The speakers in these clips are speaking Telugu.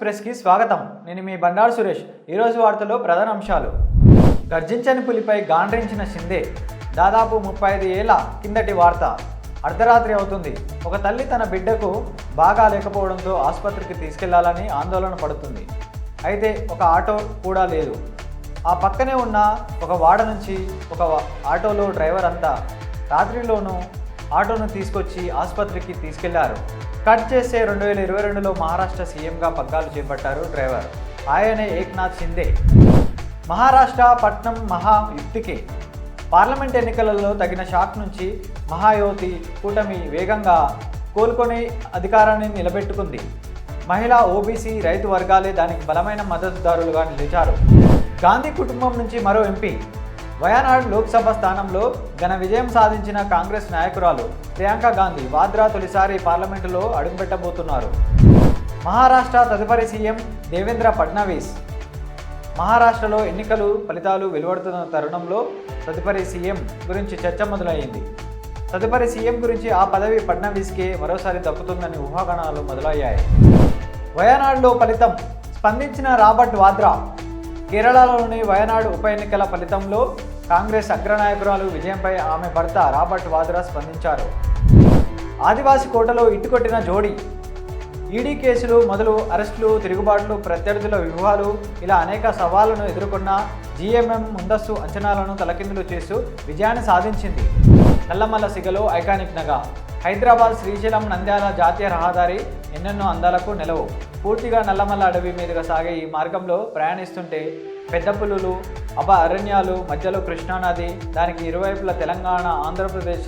ఎక్స్ప్రెస్కి స్వాగతం. నేను మీ బండారు సురేష్. ఈరోజు వార్తల్లో ప్రధాన అంశాలు. గర్జించని పులిపై గాండ్రించిన షిందే. దాదాపు 35 ఏళ్ల కిందటి వార్త. అర్ధరాత్రి అవుతుంది. ఒక తల్లి తన బిడ్డకు బాగా లేకపోవడంతో ఆసుపత్రికి తీసుకెళ్లాలని ఆందోళన పడుతుంది. అయితే ఒక ఆటో కూడా లేదు. ఆ పక్కనే ఉన్న ఒక వాడ నుంచి ఒక ఆటోలో డ్రైవర్ అంతా రాత్రిలోనూ ఆటోను తీసుకొచ్చి ఆసుపత్రికి తీసుకెళ్లారు. కట్ చేస్తే 2022లో మహారాష్ట్ర సీఎంగా పగ్గాలు చేపట్టారు డ్రైవర్. ఆయనే ఏక్నాథ్ షిందే. మహారాష్ట్ర పట్నం మహాయుక్తికే. పార్లమెంట్ ఎన్నికలలో తగిన షాక్ నుంచి మహాయుతి కూటమి వేగంగా కోలుకొని అధికారాన్ని నిలబెట్టుకుంది. మహిళా, ఓబీసీ, రైతు వర్గాలే దానికి బలమైన మద్దతుదారులుగా నిలిచారు. గాంధీ కుటుంబం నుంచి మరో ఎంపీ. వయనాడ్ లోక్సభ స్థానంలో ఘన విజయం సాధించిన కాంగ్రెస్ నాయకురాలు ప్రియాంక గాంధీ వాద్రా తొలిసారి పార్లమెంటులో అడుగుపెట్టబోతున్నారు. మహారాష్ట్ర తదుపరి సీఎం దేవేంద్ర ఫడ్నవీస్. మహారాష్ట్రలో ఎన్నికలు ఫలితాలు వెలువడుతున్న తరుణంలో తదుపరి సీఎం గురించి చర్చ మొదలయ్యింది. తదుపరి సీఎం గురించి ఆ పదవి ఫడ్నవీస్కే మరోసారి దక్కుతుందని ఊహాగానాలు మొదలయ్యాయి. వయనాడ్లో ఫలితం స్పందించిన రాబర్ట్ వాద్రా. కేరళలోని వయనాడు ఉప ఎన్నికల ఫలితంలో కాంగ్రెస్ అగ్రనాయకురాలు విజయంపై ఆమె భర్త రాబర్ట్ వాద్రా స్పందించారు. ఆదివాసీ కోటలో ఇట్టుకొట్టిన జోడీ. ఈడీ కేసులు మొదలు అరెస్టులు, తిరుగుబాట్లు, ప్రత్యర్థుల వ్యూహాలు ఇలా అనేక సవాళ్లను ఎదుర్కొన్న జీఎంఎం ముందస్తు అంచనాలను తలకిందులు చేస్తూ విజయాన్ని సాధించింది. నల్లమల్ల సిగలో ఐకానిక్ నగ. హైదరాబాద్ శ్రీశైలం నంద్యాల జాతీయ రహదారి ఎన్నెన్నో అందాలకు నెలవు. పూర్తిగా నల్లమల్ల అడవి మీదుగా సాగే ఈ మార్గంలో ప్రయాణిస్తుంటే పెద్ద పులులు, అరణ్యాలు, మధ్యలో కృష్ణానది, దానికి ఇరువైపులా తెలంగాణ, ఆంధ్రప్రదేశ్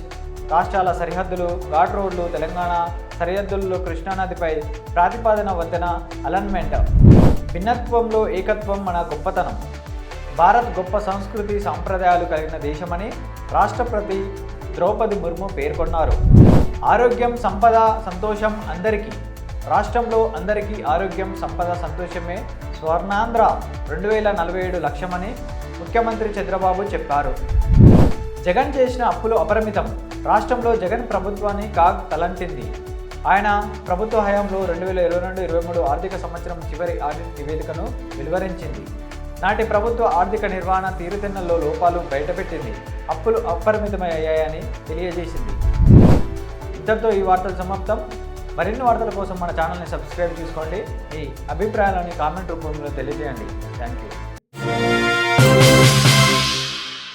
రాష్ట్రాల సరిహద్దులు, ఘాట్ రోడ్లు, తెలంగాణ సరిహద్దుల్లో కృష్ణానదిపై ప్రతిపాదన వంతెన, అలైన్మెంట్. భిన్నత్వంలో ఏకత్వం మన గొప్పతనం. భారత్ గొప్ప సంస్కృతి సాంప్రదాయాలు కలిగిన దేశమని రాష్ట్రపతి ద్రౌపది ముర్ము పేర్కొన్నారు. ఆరోగ్యం, సంపద, సంతోషం అందరికీ. రాష్ట్రంలో అందరికీ ఆరోగ్యం, సంపద, సంతోషమే స్వర్ణాంధ్ర 2047 లక్ష్యమని ముఖ్యమంత్రి చంద్రబాబు చెప్పారు. జగన్ చేసిన అప్పులు అపరిమితం. రాష్ట్రంలో జగన్ ప్రభుత్వాన్ని కాగ్ తలంటింది. ఆయన ప్రభుత్వ హయాంలో 2022-23 ఆర్థిక సంవత్సరం చివరి ఆడిట్ నివేదికను వెలువరించింది. నాటి ప్రభుత్వ ఆర్థిక నిర్వహణ తీరుతెన్నుల్లో లోపాలు బయటపెట్టింది. అప్పులు అపరిమితమయ్యాయని తెలియజేసింది. ఇంతటితో ఈ వార్తలు సమాప్తం. మరిన్ని వార్తల కోసం మన ఛానల్ని సబ్స్క్రైబ్ చేసుకోండి. మీ అభిప్రాయాలని కామెంట్ రూపంలో తెలియజేయండి. Thank you.